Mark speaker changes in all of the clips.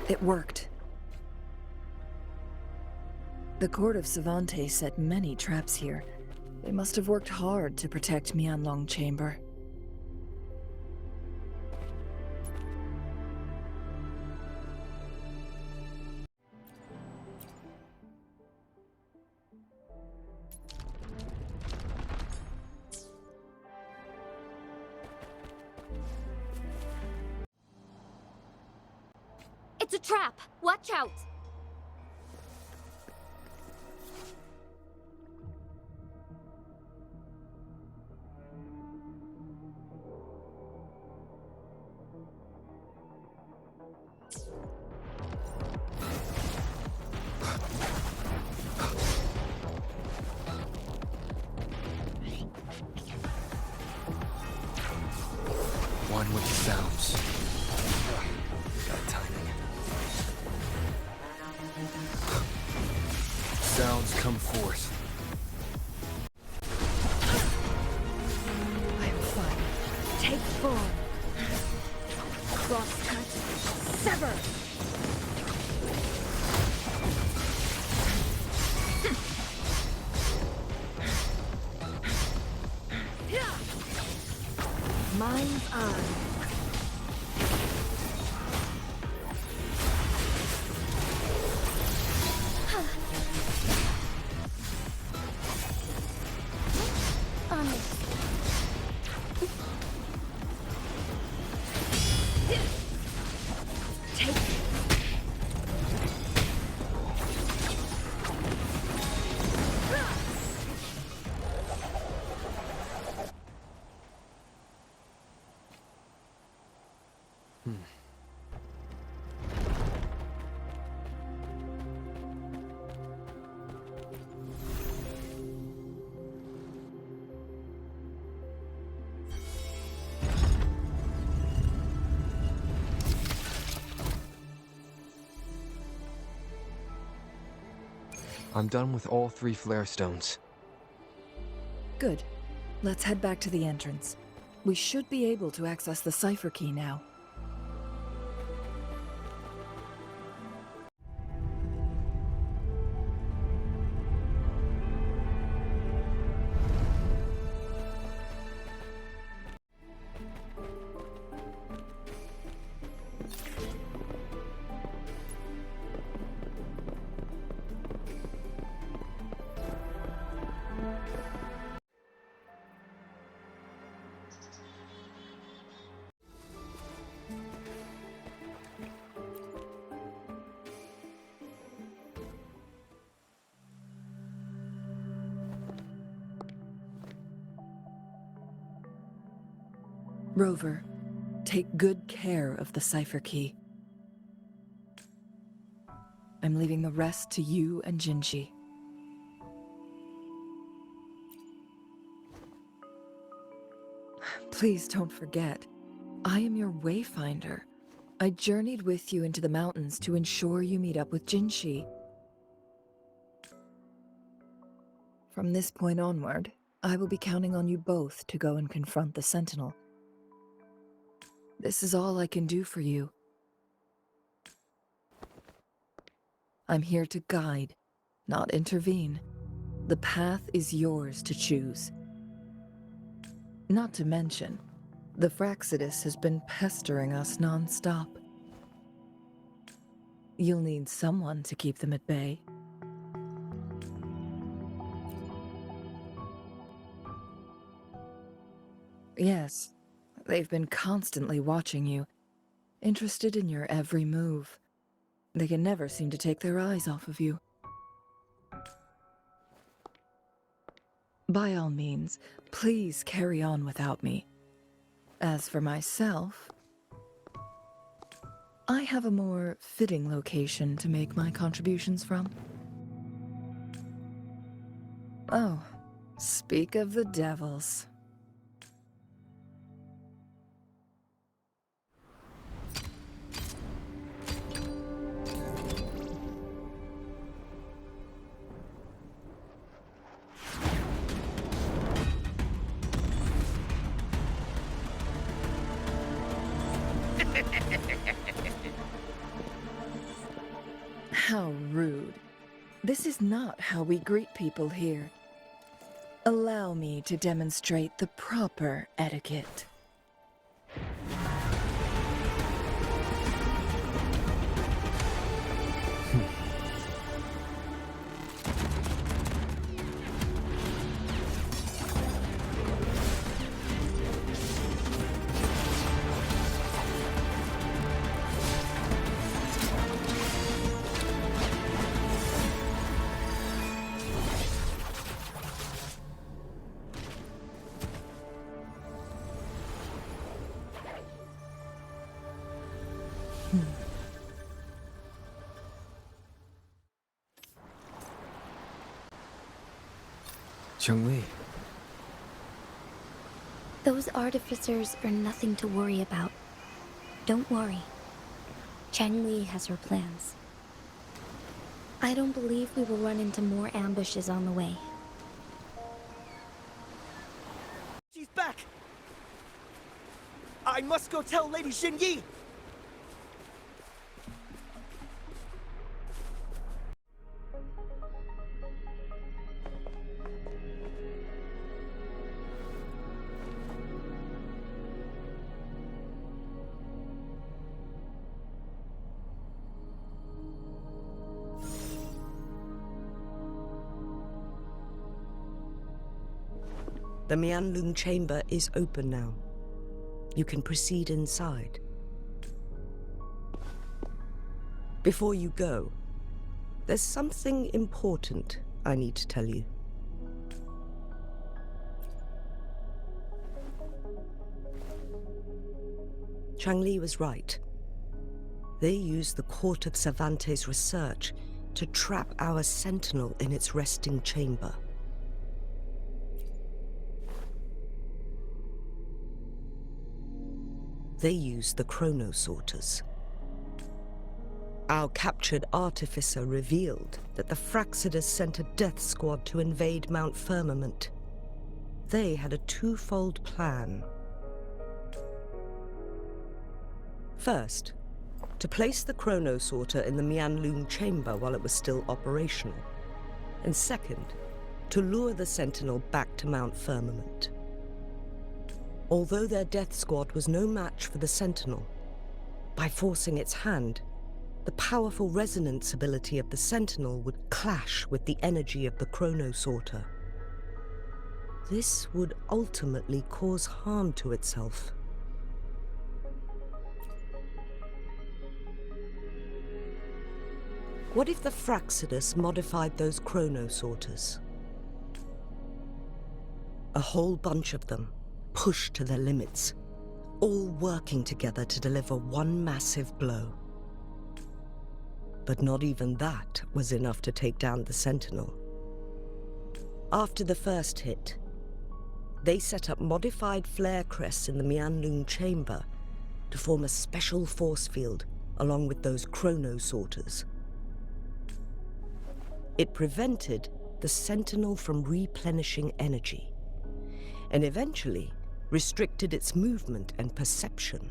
Speaker 1: It worked. The court of Savante set many traps here. They must have worked hard to protect Mianlong Chamber.
Speaker 2: It's a trap! Watch out!
Speaker 3: One with the sounds. Got timing. Sounds come forth.
Speaker 1: I am fine. Take form. Cross cut. Sever! Mind's eye.
Speaker 3: I'm done with all 3 flare stones.
Speaker 1: Good. Let's head back to the entrance. We should be able to access the cipher key now. Rover, take good care of the cipher key. I'm leaving the rest to you and Jinhsi. Please don't forget, I am your wayfinder. I journeyed with you into the mountains to ensure you meet up with Jinhsi. From this point onward, I will be counting on you both to go and confront the Sentinel. This is all I can do for you. I'm here to guide, not intervene. The path is yours to choose. Not to mention, the Fraxidus has been pestering us non-stop. You'll need someone to keep them at bay. Yes, they've been constantly watching you, interested in your every move. They can never seem to take their eyes off of you. By all means, please carry on without me. As for myself, I have a more fitting location to make my contributions from. Oh, speak of the devils. How rude. This is not how we greet people here. Allow me to demonstrate the proper etiquette.
Speaker 3: Chun-Li,
Speaker 2: Those artificers are nothing to worry about. Don't worry. Chang-Li has her plans. I don't believe we will run into more ambushes on the way.
Speaker 4: She's back! I must go tell Lady Jinhsi!
Speaker 5: The Mianlung chamber is open now. You can proceed inside. Before you go, there's something important I need to tell you. Chang-Li was right. They used the Court of Cervantes' research to trap our sentinel in its resting chamber. They used the chronosorters. Our captured artificer revealed that the Fraxidus sent a death squad to invade Mount Firmament. They had a twofold plan. First, to place the chronosorter in the Mianlung chamber while it was still operational. And second, to lure the Sentinel back to Mount Firmament. Although their death squad was no match for the Sentinel, by forcing its hand, the powerful resonance ability of the Sentinel would clash with the energy of the chronosorter. This would ultimately cause harm to itself. What if the Fraxidus modified those chronosorters? A whole bunch of them, pushed to their limits, all working together to deliver one massive blow. But not even that was enough to take down the Sentinel. After the first hit, they set up modified flare crests in the Mianlung chamber to form a special force field along with those chronosorters. It prevented the Sentinel from replenishing energy, and eventually restricted its movement and perception.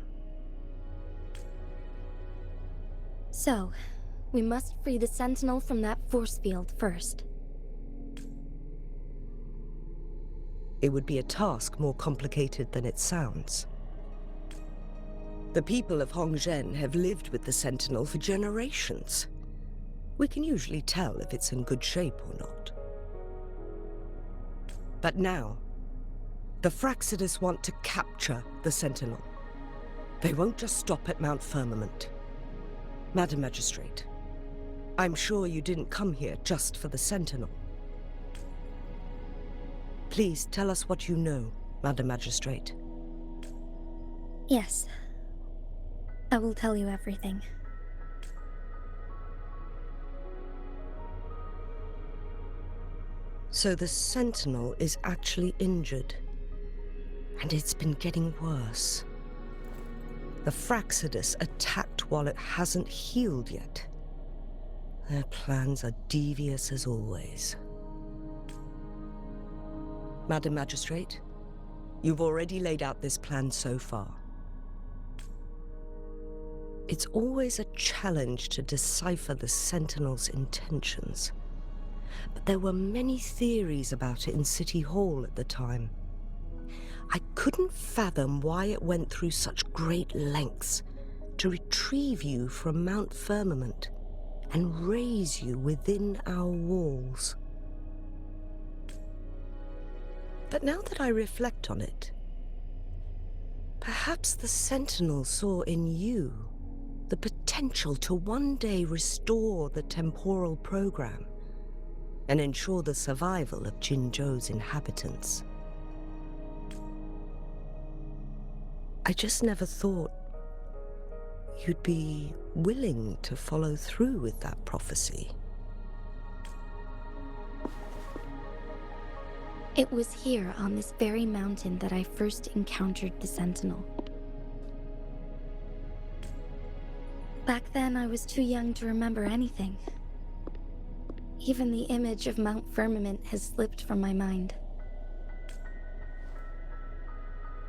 Speaker 2: So, we must free the Sentinel from that force field first.
Speaker 5: It would be a task more complicated than it sounds. The people of Hongzhen have lived with the Sentinel for generations. We can usually tell if it's in good shape or not. But now, the Fraxidus want to capture the Sentinel. They won't just stop at Mount Firmament. Madam Magistrate, I'm sure you didn't come here just for the Sentinel. Please tell us what you know, Madam Magistrate.
Speaker 2: Yes. I will tell you everything.
Speaker 5: So the Sentinel is actually injured. And it's been getting worse. The Fraxidus attacked while it hasn't healed yet. Their plans are devious as always. Madam Magistrate, you've already laid out this plan so far. It's always a challenge to decipher the Sentinel's intentions. But there were many theories about it in City Hall at the time. I couldn't fathom why it went through such great lengths to retrieve you from Mount Firmament and raise you within our walls. But now that I reflect on it, perhaps the Sentinel saw in you the potential to one day restore the temporal program and ensure the survival of Jinzhou's inhabitants. I just never thought you'd be willing to follow through with that prophecy.
Speaker 2: It was here on this very mountain that I first encountered the Sentinel. Back then, I was too young to remember anything. Even the image of Mount Firmament has slipped from my mind.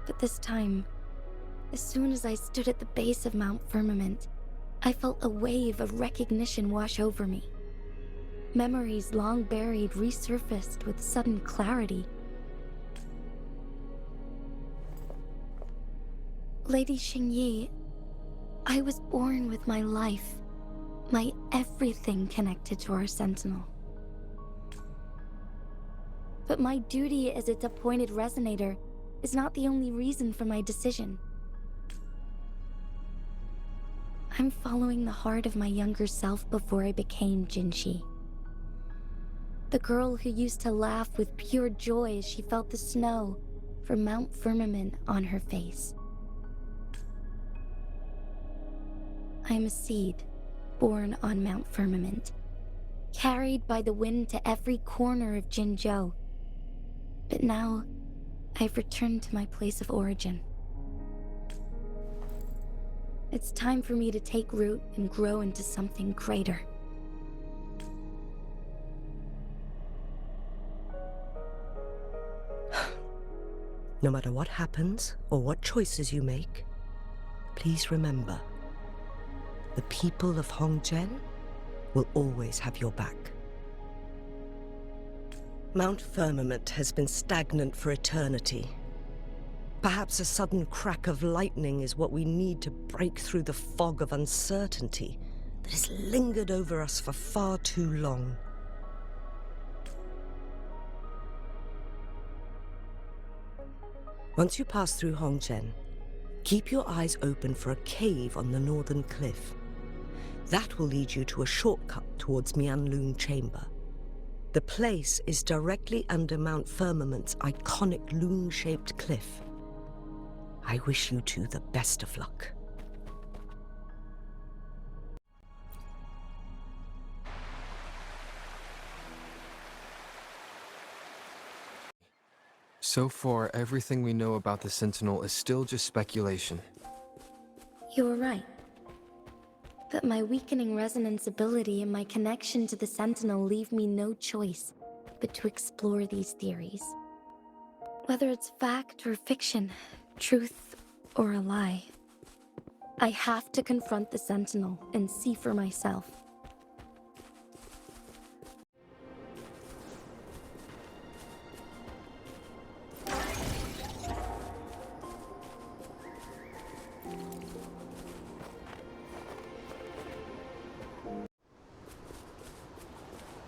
Speaker 2: But this time, as soon as I stood at the base of Mount Firmament, I felt a wave of recognition wash over me. Memories long buried resurfaced with sudden clarity. Lady Xingyi, I was born with my life, my everything connected to our Sentinel. But my duty as its appointed resonator is not the only reason for my decision. I'm following the heart of my younger self before I became Jinhsi. The girl who used to laugh with pure joy as she felt the snow from Mount Firmament on her face. I'm a seed born on Mount Firmament, carried by the wind to every corner of Jinzhou. But now, I've returned to my place of origin. It's time for me to take root and grow into something greater.
Speaker 5: No matter what happens or what choices you make, please remember, the people of Hongzhen will always have your back. Mount Firmament has been stagnant for eternity. Perhaps a sudden crack of lightning is what we need to break through the fog of uncertainty that has lingered over us for far too long. Once you pass through Hongzhen, keep your eyes open for a cave on the northern cliff. That will lead you to a shortcut towards Mianlun Chamber. The place is directly under Mount Firmament's iconic loon-shaped cliff. I wish you two the best of luck.
Speaker 3: So far, everything we know about the Sentinel is still just speculation.
Speaker 2: You're right. But my weakening resonance ability and my connection to the Sentinel leave me no choice but to explore these theories. Whether it's fact or fiction, truth or a lie, I have to confront the Sentinel and see for myself.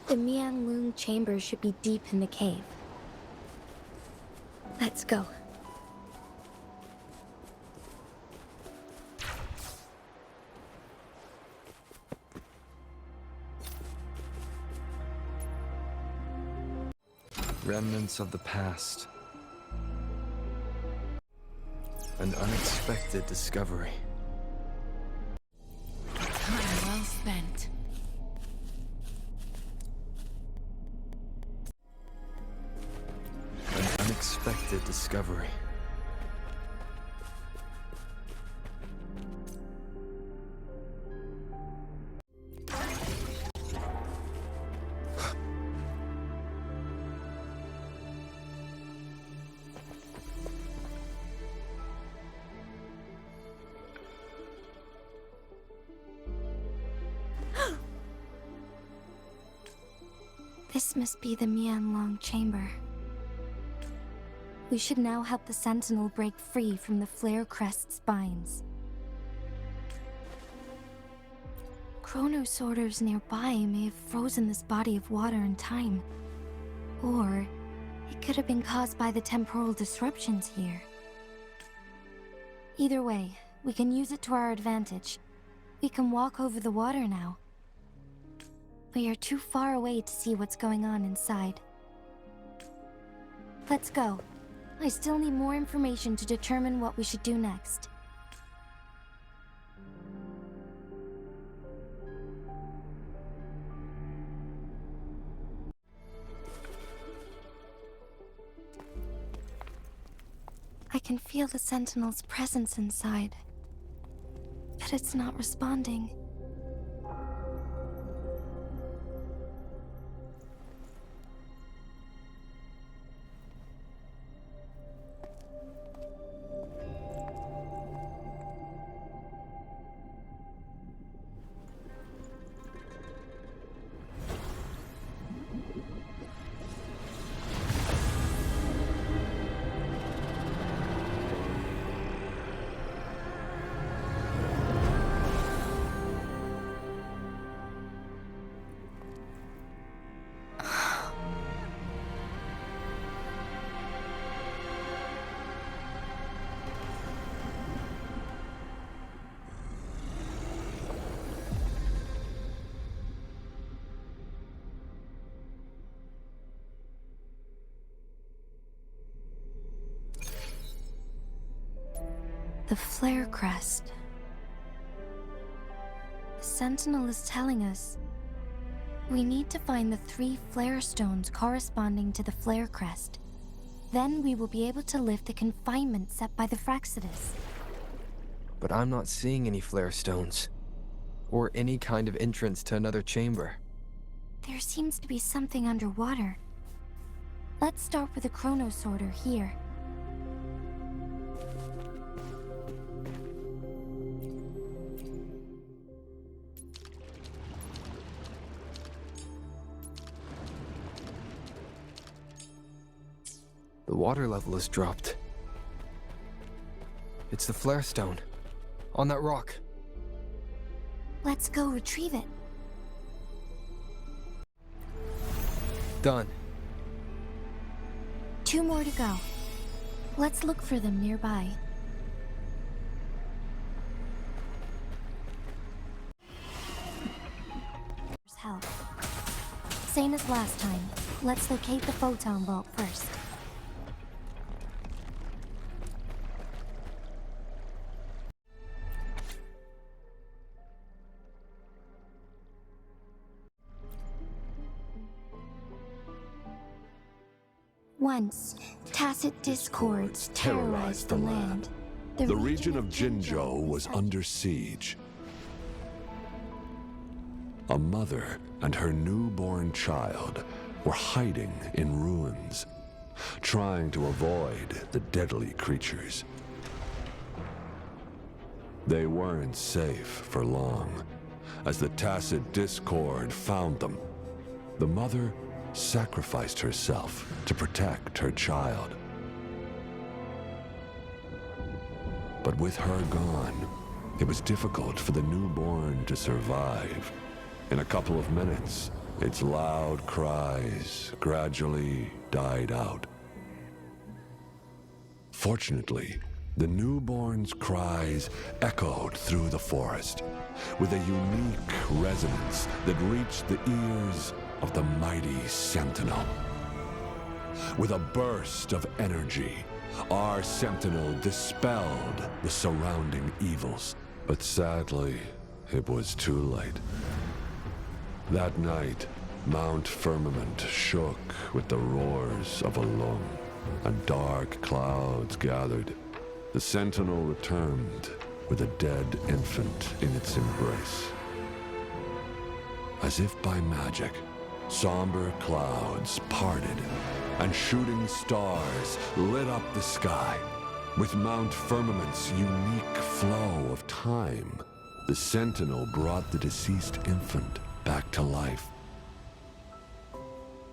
Speaker 2: The Mianlun Chamber should be deep in the cave. Let's go.
Speaker 3: Remnants of the past. An unexpected discovery.
Speaker 6: Time well spent.
Speaker 3: An unexpected discovery.
Speaker 2: This must be the Mianlong chamber. We should now help the Sentinel break free from the Flare Crest's binds. Chronosorters nearby may have frozen this body of water in time. Or it could have been caused by the temporal disruptions here. Either way, we can use it to our advantage. We can walk over the water now. We are too far away to see what's going on inside. Let's go. I still need more information to determine what we should do next. I can feel the Sentinel's presence inside, but it's not responding. The Flare Crest. The Sentinel is telling us we need to find the 3 flare stones corresponding to the Flare Crest. Then we will be able to lift the confinement set by the Fraxidus.
Speaker 3: But I'm not seeing any flare stones. Or any kind of entrance to another chamber.
Speaker 2: There seems to be something underwater. Let's start with the Chronosorter here.
Speaker 3: The water level has dropped. It's the flare stone. On that rock.
Speaker 2: Let's go retrieve it.
Speaker 3: Done.
Speaker 2: 2 more to go. Let's look for them nearby. Help. Same as last time. Let's locate the photon vault first. Once, tacit discords terrorized the land.
Speaker 7: The region of Jinzhou was under siege. A mother and her newborn child were hiding in ruins, trying to avoid the deadly creatures. They weren't safe for long, as the tacit discord found them. The mother sacrificed herself to protect her child. But with her gone, it was difficult for the newborn to survive. In a couple of minutes, its loud cries gradually died out. Fortunately, the newborn's cries echoed through the forest with a unique resonance that reached the ears of the mighty Sentinel. With a burst of energy, our Sentinel dispelled the surrounding evils. But sadly, it was too late. That night, Mount Firmament shook with the roars of a lung, and dark clouds gathered. The Sentinel returned with a dead infant in its embrace. As if by magic, somber clouds parted, and shooting stars lit up the sky. With Mount Firmament's unique flow of time, the Sentinel brought the deceased infant back to life.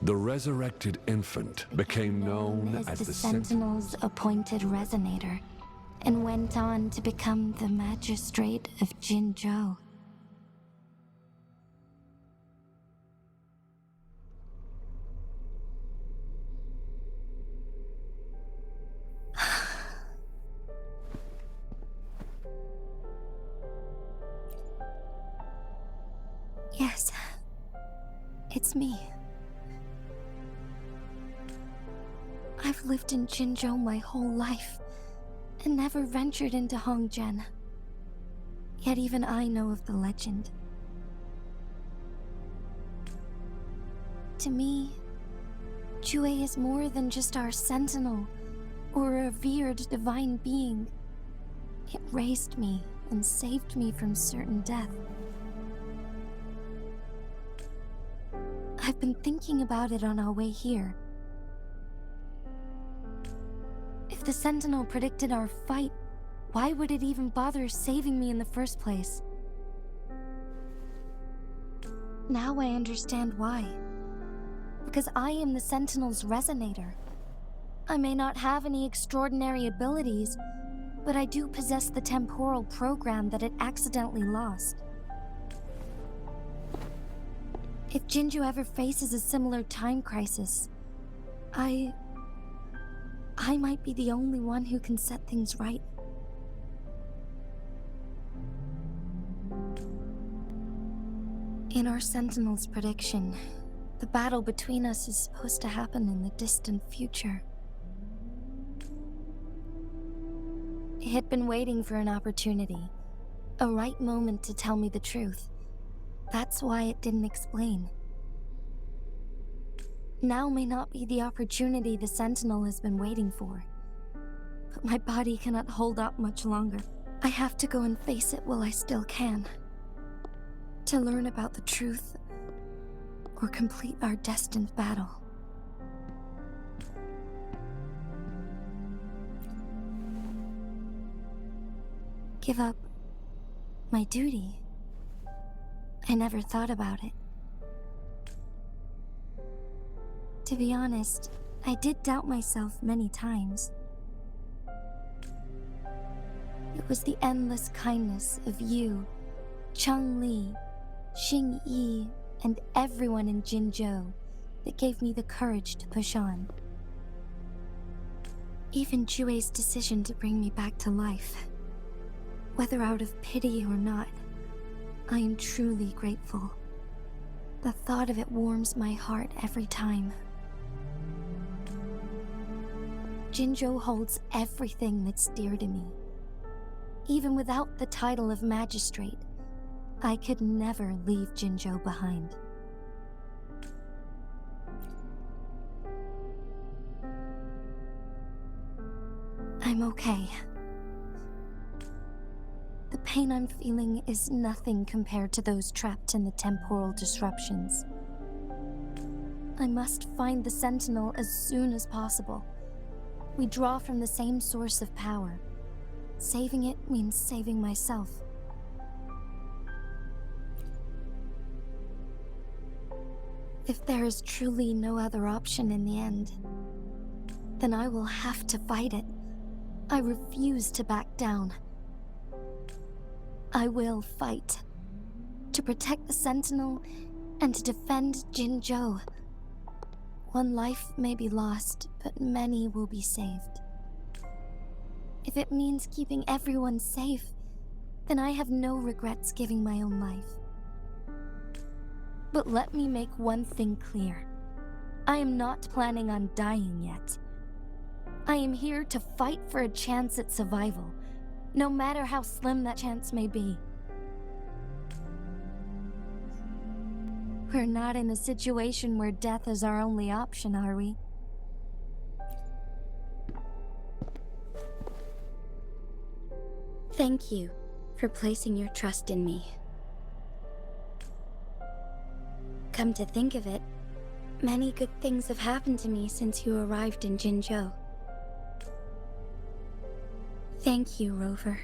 Speaker 7: The resurrected infant became known as the
Speaker 2: Sentinel's appointed resonator, and went on to become the magistrate of Jinzhou. Yes, it's me. I've lived in Jinzhou my whole life, and never ventured into Hongzhen. Yet even I know of the legend. To me, Jue is more than just our sentinel, or a revered divine being. It raised me and saved me from certain death. I've been thinking about it on our way here. If the Sentinel predicted our fight, why would it even bother saving me in the first place? Now I understand why. Because I am the Sentinel's resonator. I may not have any extraordinary abilities, but I do possess the temporal program that it accidentally lost. If Jinzhou ever faces a similar time crisis, I might be the only one who can set things right. In our Sentinel's prediction, the battle between us is supposed to happen in the distant future. It had been waiting for an opportunity, a right moment to tell me the truth. That's why it didn't explain. Now may not be the opportunity the Sentinel has been waiting for. But my body cannot hold up much longer. I have to go and face it while I still can. To learn about the truth, or complete our destined battle. Give up my duty? I never thought about it. To be honest, I did doubt myself many times. It was the endless kindness of you, Cheng Li, Xing Yi, and everyone in Jinzhou that gave me the courage to push on. Even Jue's decision to bring me back to life, whether out of pity or not, I am truly grateful. The thought of it warms my heart every time. Jinzhou holds everything that's dear to me. Even without the title of magistrate, I could never leave Jinzhou behind. I'm okay. The pain I'm feeling is nothing compared to those trapped in the temporal disruptions. I must find the Sentinel as soon as possible. We draw from the same source of power. Saving it means saving myself. If there is truly no other option in the end, then I will have to fight it. I refuse to back down. I will fight. To protect the Sentinel and to defend Jinzhou. One life may be lost, but many will be saved. If it means keeping everyone safe, then I have no regrets giving my own life. But let me make one thing clear. I am not planning on dying yet. I am here to fight for a chance at survival, no matter how slim that chance may be. We're not in a situation where death is our only option, are we? Thank you for placing your trust in me. Come to think of it, many good things have happened to me since you arrived in Jinzhou. Thank you, Rover.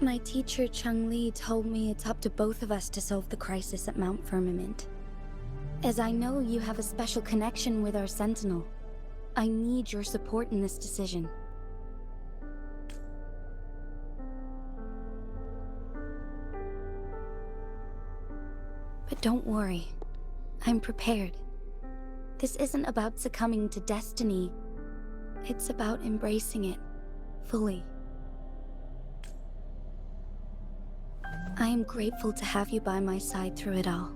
Speaker 2: My teacher Chang-Li told me it's up to both of us to solve the crisis at Mount Firmament. As I know you have a special connection with our Sentinel, I need your support in this decision. But don't worry, I'm prepared. This isn't about succumbing to destiny. It's about embracing it fully. I am grateful to have you by my side through it all.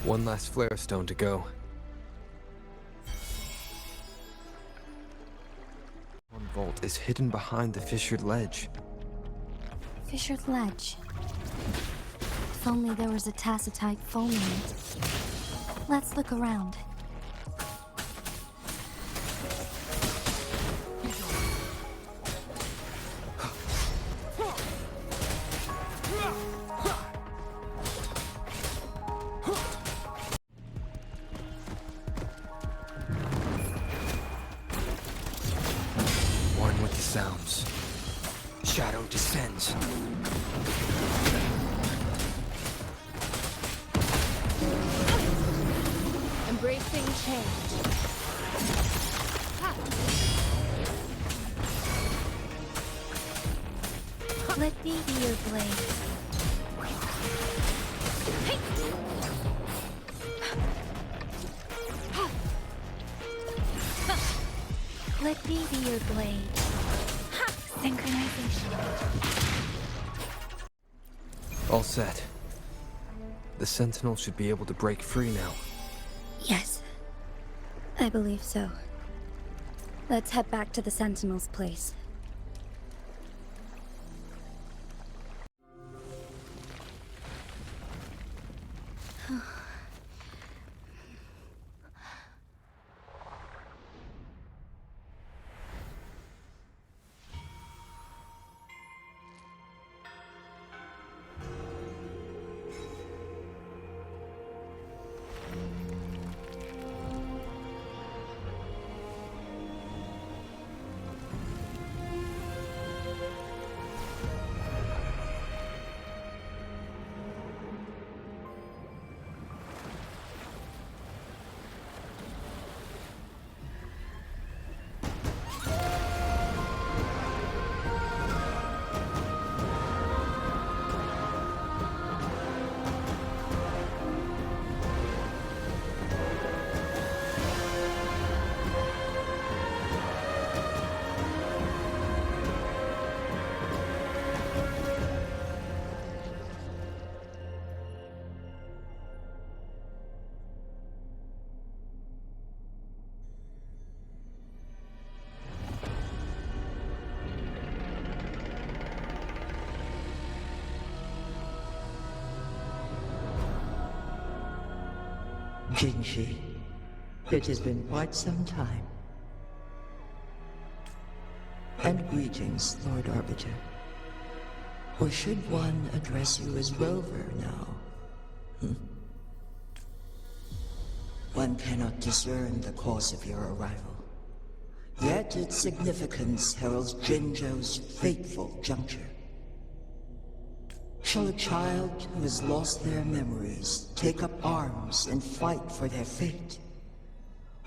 Speaker 3: One last flare stone to go. One vault is hidden behind the fissured ledge.
Speaker 2: Fissured ledge. If only there was a tacitite foam in it. Let's look around.
Speaker 3: One with the sounds. Shadow descends.
Speaker 6: Embracing change.
Speaker 2: Let me be your blade. Let me be your blade. Synchronization.
Speaker 3: All set. The Sentinel should be able to break free now.
Speaker 2: Yes, I believe so. Let's head back to the Sentinel's place.
Speaker 8: Jinhsi, it has been quite some time. And greetings, Lord Arbiter. Or should one address you as Rover now? One cannot discern the cause of your arrival. Yet its significance heralds Jinzhou's fateful juncture. Shall a child who has lost their memories take up arms and fight for their fate?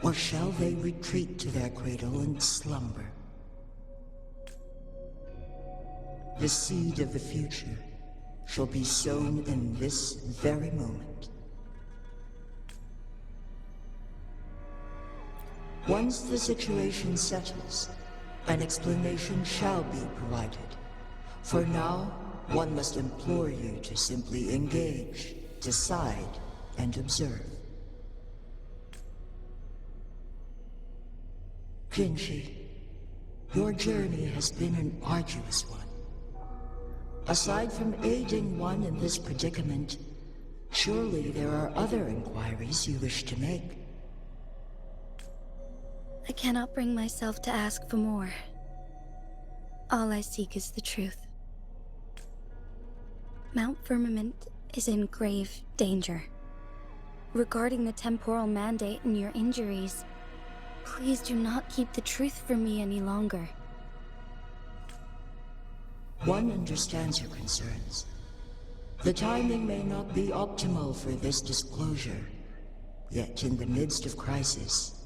Speaker 8: Or shall they retreat to their cradle and slumber? The seed of the future shall be sown in this very moment. Once the situation settles, an explanation shall be provided. For now, one must implore you to simply engage, decide, and observe. Jinhsi, your journey has been an arduous one. Aside from aiding one in this predicament, surely there are other inquiries you wish to make.
Speaker 2: I cannot bring myself to ask for more. All I seek is the truth. Mount Firmament is in grave danger. Regarding the temporal mandate and your injuries, please do not keep the truth from me any longer.
Speaker 8: One understands your concerns. The timing may not be optimal for this disclosure, yet in the midst of crisis,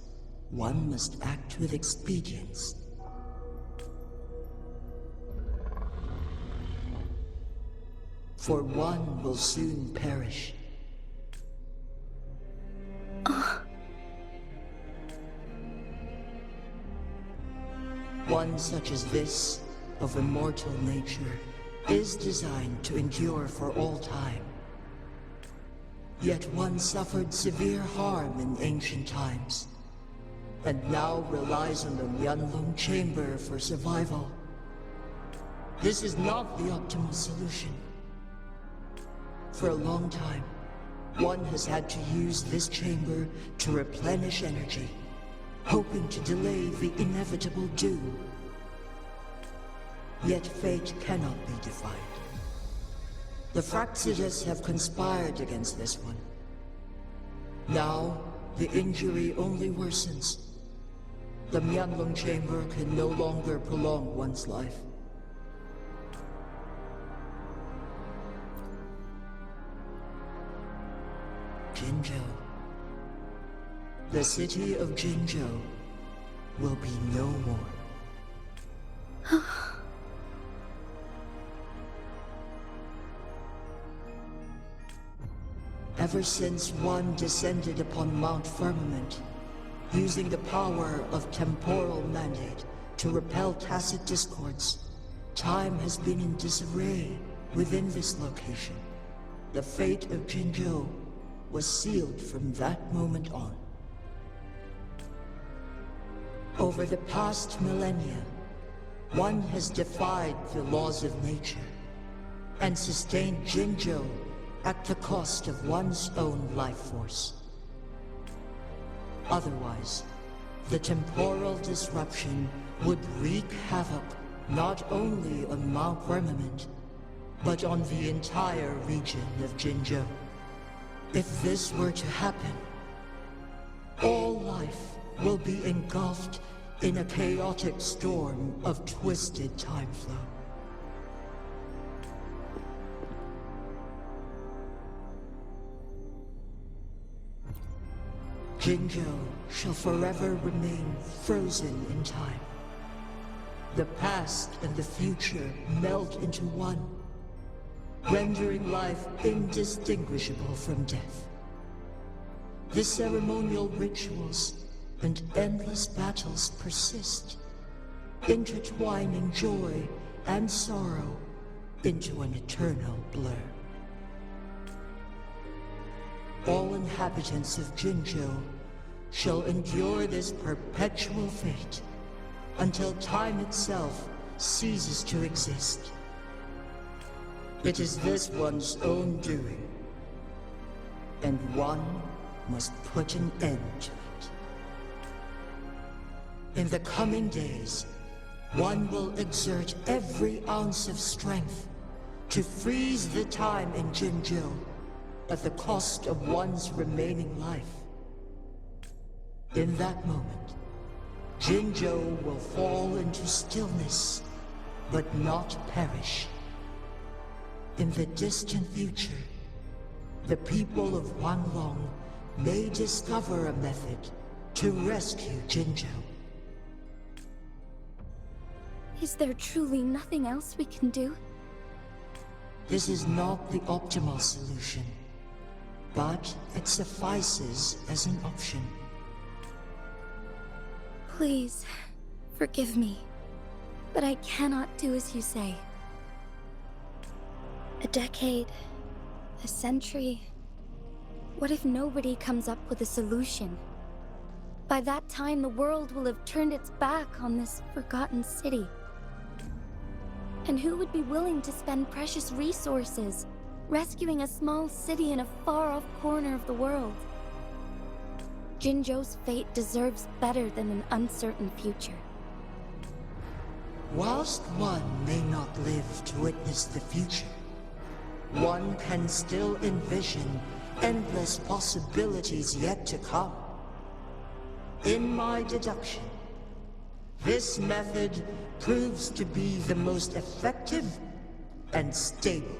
Speaker 8: one must act with expedience. For one will soon perish. One such as this, of immortal nature, is designed to endure for all time. Yet one suffered severe harm in ancient times, and now relies on the Mianlong chamber for survival. This is not the optimal solution. For a long time, one has had to use this chamber to replenish energy, hoping to delay the inevitable doom. Yet fate cannot be defied. The Fraxidas have conspired against this one. Now, the injury only worsens. The Mianlong chamber can no longer prolong one's life. Jinzhou. The city of Jinzhou will be no more. Ever since one descended upon Mount Firmament, using the power of temporal mandate to repel tacit discords, time has been in disarray within this location. The fate of Jinzhou was sealed from that moment on. Over the past millennia, one has defied the laws of nature and sustained Jinzhou at the cost of one's own life force. Otherwise, the temporal disruption would wreak havoc not only on Mount Firmament, but on the entire region of Jinzhou. If this were to happen, all life will be engulfed in a chaotic storm of twisted time flow. Jinzhou shall forever remain frozen in time. The past and the future melt into one, rendering life indistinguishable from death. The ceremonial rituals and endless battles persist, intertwining joy and sorrow into an eternal blur. All inhabitants of Jinzhou shall endure this perpetual fate until time itself ceases to exist. It is this one's own doing, and one must put an end to it. In the coming days, one will exert every ounce of strength to freeze the time in Jinzhou at the cost of one's remaining life. In that moment, Jinzhou will fall into stillness, but not perish. In the distant future, the people of Wanglong may discover a method to rescue Jinzhou.
Speaker 2: Is there truly nothing else we can do?
Speaker 8: This is not the optimal solution, but it suffices as an option.
Speaker 2: Please, forgive me, but I cannot do as you say. A decade, a century, What if nobody comes up with a solution? By that time, the world will have turned its back on this forgotten city. And who would be willing to spend precious resources rescuing a small city in a far-off corner of the world? Jinzhou's fate deserves better than an uncertain future.
Speaker 8: Whilst one may not live to witness the future, one can still envision endless possibilities yet to come. In my deduction, this method proves to be the most effective and stable.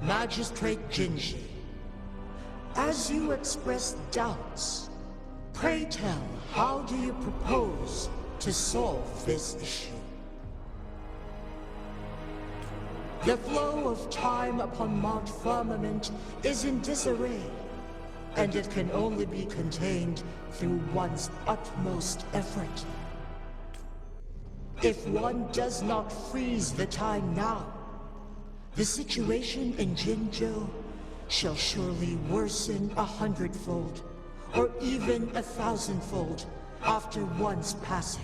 Speaker 8: Magistrate Jinhsi, as you express doubts, pray tell, how do you propose to solve this issue? The flow of time upon Mount Firmament is in disarray, and it can only be contained through one's utmost effort. If one does not freeze the time now, the situation in Jinzhou shall surely worsen 100-fold, or even 1,000-fold after one's passing.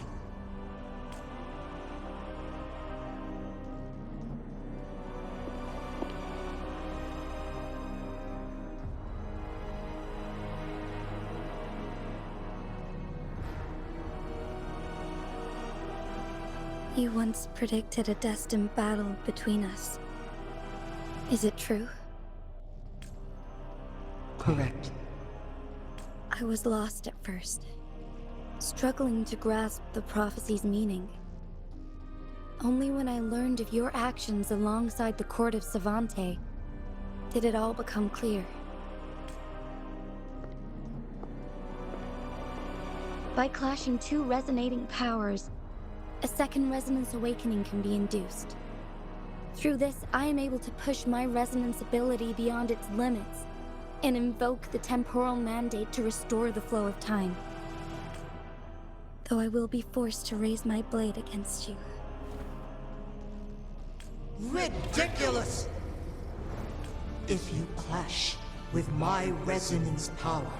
Speaker 2: You once predicted a destined battle between us. Is it true?
Speaker 8: Correct.
Speaker 2: I was lost at first, struggling to grasp the prophecy's meaning. Only when I learned of your actions alongside the court of Savante did it all become clear. By clashing two resonating powers, a second resonance awakening can be induced. Through this, I am able to push my resonance ability beyond its limits and invoke the temporal mandate to restore the flow of time. Though I will be forced to raise my blade against you.
Speaker 8: Ridiculous! If you clash with my resonance power,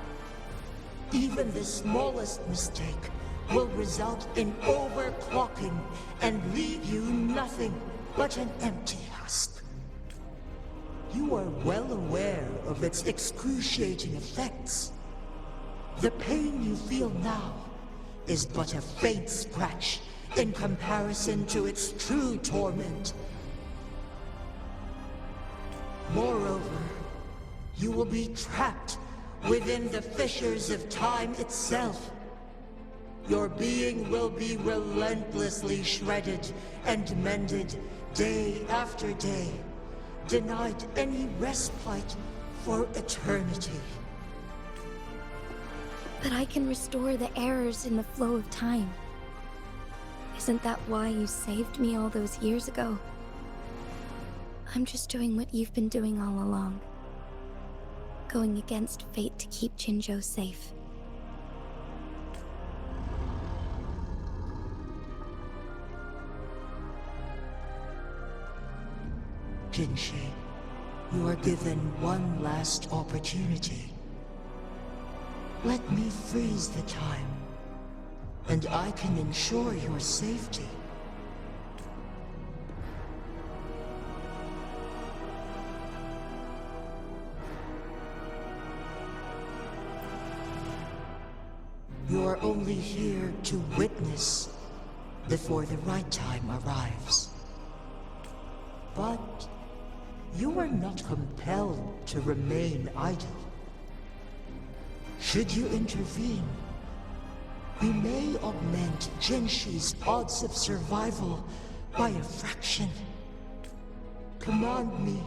Speaker 8: even the smallest mistake will result in overclocking and leave you nothing but an empty husk. You are well aware of its excruciating effects. The pain you feel now is but a faint scratch in comparison to its true torment. Moreover, you will be trapped within the fissures of time itself. Your being will be relentlessly shredded and mended day after day, denied any respite for eternity.
Speaker 2: But I can restore the errors in the flow of time. Isn't that why you saved me all those years ago? I'm just doing what you've been doing all along. Going against fate to keep Jinzhou safe.
Speaker 8: Jinhsi, you are given one last opportunity. Let me freeze the time, and I can ensure your safety. You are only here to witness before the right time arrives. But you are not compelled to remain idle. Should you intervene, we may augment Jinhsi's odds of survival by a fraction. Command me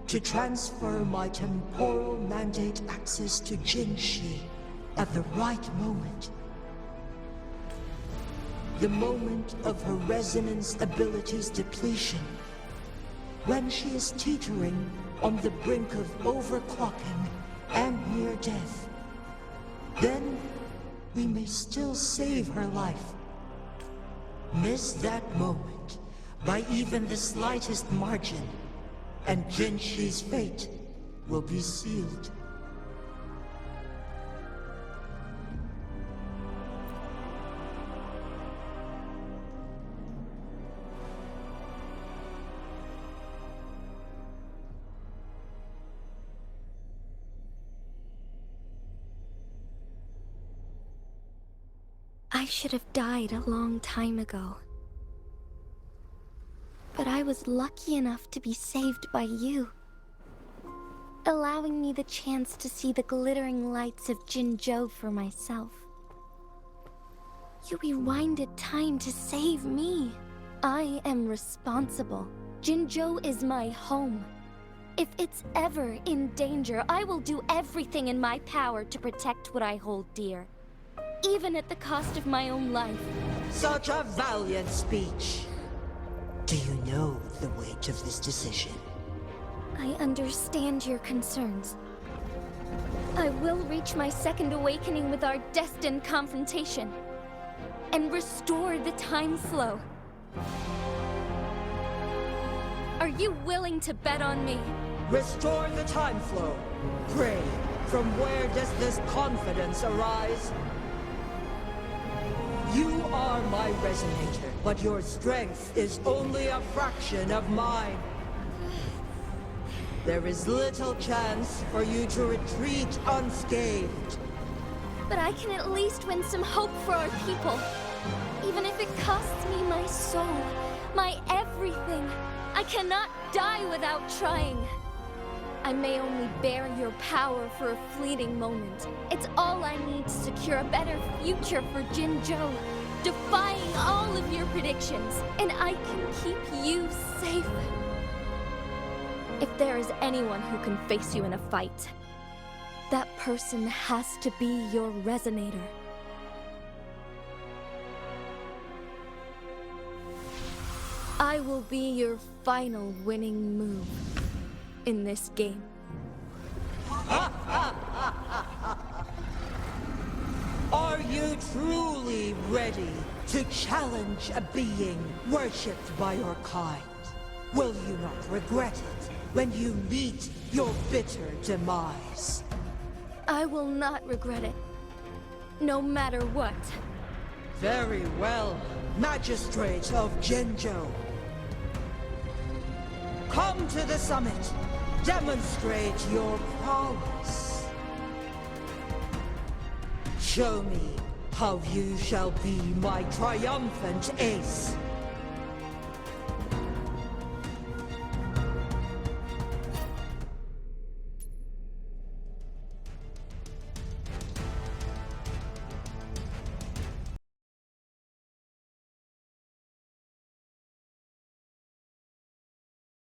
Speaker 8: to transfer my temporal mandate access to Jinhsi at the right moment. The moment of her resonance ability's depletion, when she is teetering on the brink of overclocking and near death. Then we may still save her life. Miss that moment by even the slightest margin, and Jinhsi's fate will be sealed.
Speaker 2: I should have died a long time ago. But I was lucky enough to be saved by you, allowing me the chance to see the glittering lights of Jinzhou for myself. You rewinded time to save me. I am responsible. Jinzhou is my home. If it's ever in danger, I will do everything in my power to protect what I hold dear, even at the cost of my own life.
Speaker 8: Such a valiant speech. Do you know the weight of this decision?
Speaker 2: I understand your concerns. I will reach my second awakening with our destined confrontation, and restore the time flow. Are you willing to bet on me?
Speaker 8: Restore the time flow. Pray, from where does this confidence arise? You are my resonator, but your strength is only a fraction of mine. There is little chance for you to retreat unscathed.
Speaker 2: But I can at least win some hope for our people. Even if it costs me my soul, my everything. I cannot die without trying. I may only bear your power for a fleeting moment. It's all I need to secure a better future for Jinzhou, defying all of your predictions, and I can keep you safe. If there is anyone who can face you in a fight, that person has to be your resonator. I will be your final winning move in this game.
Speaker 8: Are you truly ready to challenge a being worshipped by your kind? Will you not regret it when you meet your bitter demise?
Speaker 2: I will not regret it, no matter what.
Speaker 8: Very well, Magistrate of Jinzhou. Come to the summit. Demonstrate your prowess. Show me how you shall be my triumphant ace.